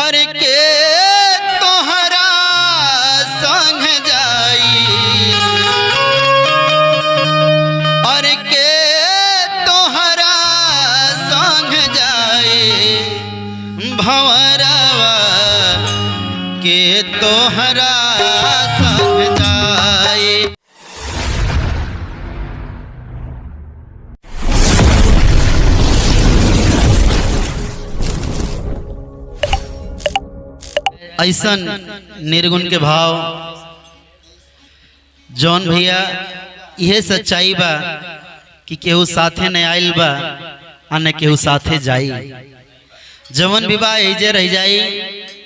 और के तोहरा संग जाई और के तोहरा संग जाई भंवरवा के तोहरा संग जाई। ऐसन निर्गुण के भाव जौन भैया यह सच्चाई बा कि केहू साथे न आइल बा आ न केहू साथे जाई। जवन विवाह ऐजे रह जाई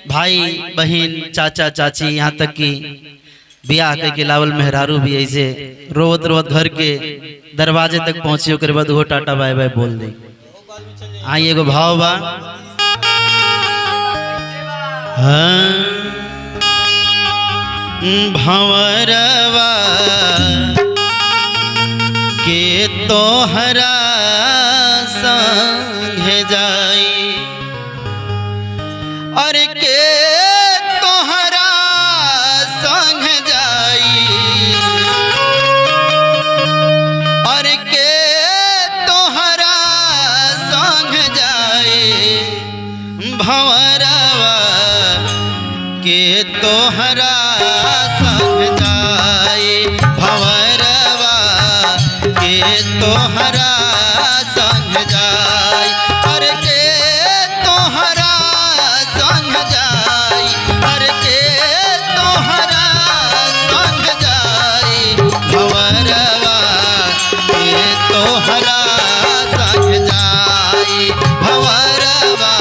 भाई बहन चाचा चाची यहाँ तक कि ब्याह के लावल मेहरारू भी ऐसे रोवत रोवत घर के दरवाजे तक पहुंची ओकर बाद वो टाटा बाय बाय बोल दे। आई एगो भाव बा भंवरवा के तोहरा संग जाई और के तोहरा संग जाई और के तोहरा संग जाई भंवरवा के तोहरा संग जाई भंवरवा के तोहरा संग जाई और के तोहरा संग जाई और के तोहरा संग जाई भंवरवा के तोहरा संग जाई भंवरवा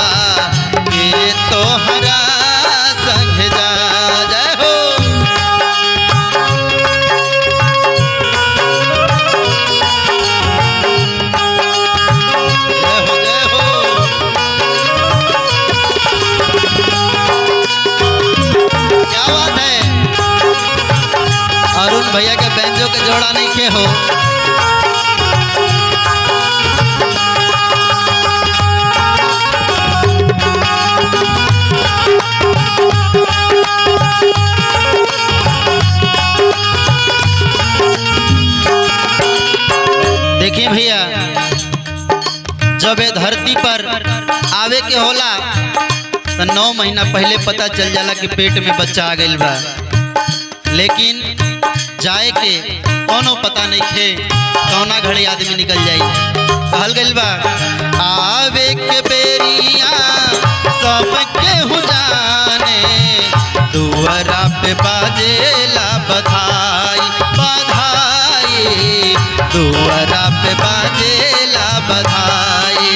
के तोहरा संग जा। जय हो जय हो क्या बात है। अरुण भैया के बैंजो के जोड़ा नहीं खे हो। देखिए भैया जब ये धरती पर आवे के होला तो 9 महीना पहले पता चल जाला कि पेट में बच्चा आ गइल बा, लेकिन जाए के कोनो पता नहीं थे कौना घड़ी आदमी निकल जाई। कहल गइल बा आवे के बेरिया सब केहू जाने दुआरा पे बाजेला बधाई बधाई दुआरा पे बाजेला बधाई।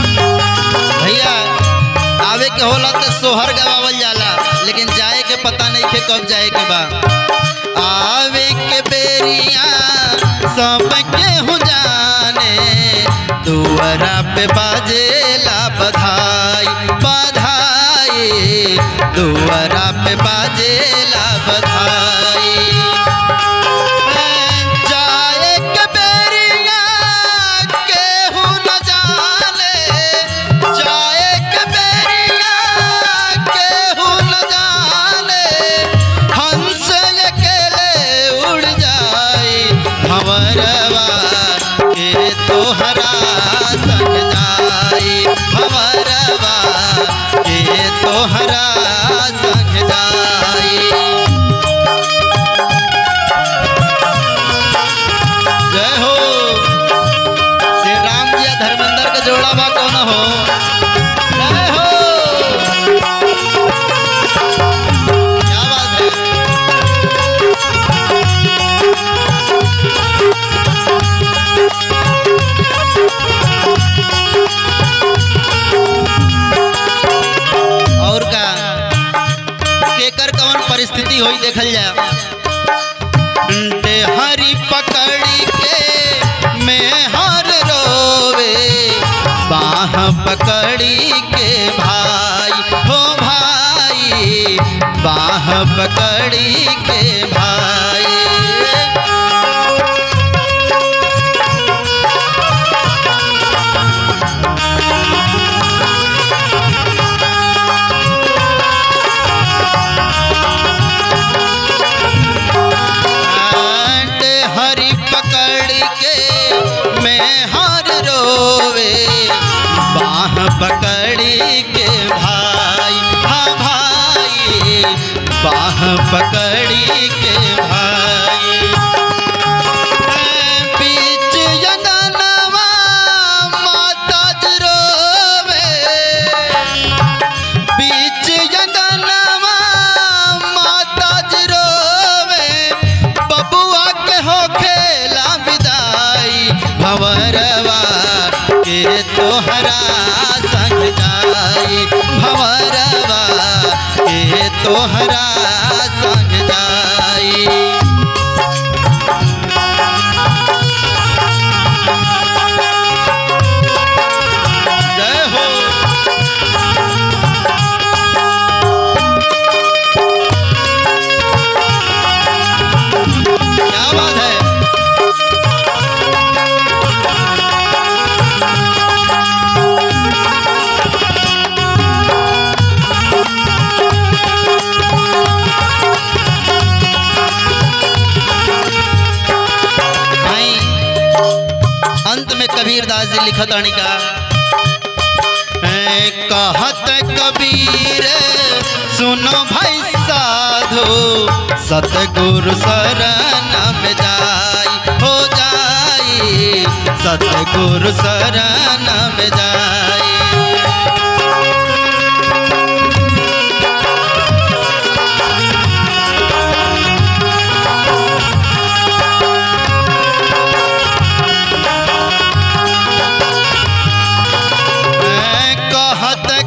भैया आवे के होला तो सोहर गवावल जाला, लेकिन जाए के पता नहीं थे कब जाए के बा। आवे के बेरिया सब केहू जाने दुआरा पे बाजेला बधाई बधाई दुआरा पे बाजेला बधाई। जाए के बेरिया केहू न जाने जाए के बेरिया केहू न जाने हंस अकेले उड़ जाई भंवरवा के तोहरा संग जाई भंवरवा के तोहरा संग जाई। जय हो श्री राम जी धर्मेंद्र का जोड़ा बा कौन हो। जय हो क्या बात है। और का केकर कौन परिस्थिति हुई देखल जाए। हरी पकड़ी के मैं हर रोवे बाह पकड़ी के भाई हो भाई बाह पकड़ी के भाई। हरी पकड़ के मैं हर रोवे, बाह पकड़ी के भाई। हाँ भाई, बाह पकड़ी के भाई। बीच अंगनवा माता रोवे, बीच अंगनवा माता रोवे, बबुआ के हो खेला विदाई। भंवरवा के तोहरा संग जाई, भंवरवा के तोहरा संग जाई। जय हो। क्या बात है। अंत में कबीरदास जी लिखत आनी का, कहत कबीर सुनो भाई साधो, सतगुरु शरण में जाई। हो जाई सतगुरु शरण में जाई।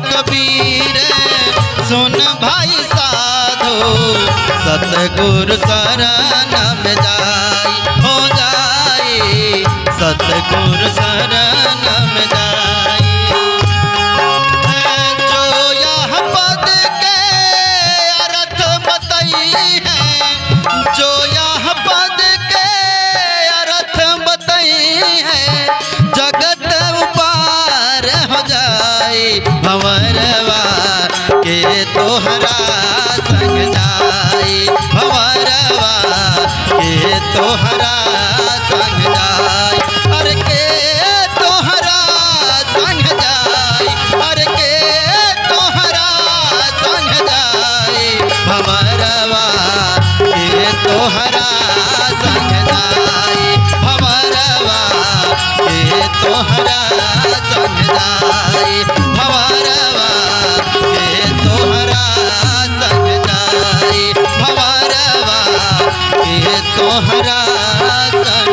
कबीर सुन भाई साधो, सतगुरु शरण में जाई। हो जाई सतगुरु शरण में जाई। जो यह पद के अर्थ बतई है, जो यह पद के अर्थ बतई है, जगत उपार हो जाए। भंवरवा के तोहरा संग जाई, भंवरवा के तोहरा संग जाई। हर के तोहरा संग जाई, हर के तोहरा संग जाई। भंवरवा के तोहरा संग जाई, भंवरवा के तोहरा संग जाई। भंवरवा के तोहरा संग जाई, भंवरवा के तोहरा संग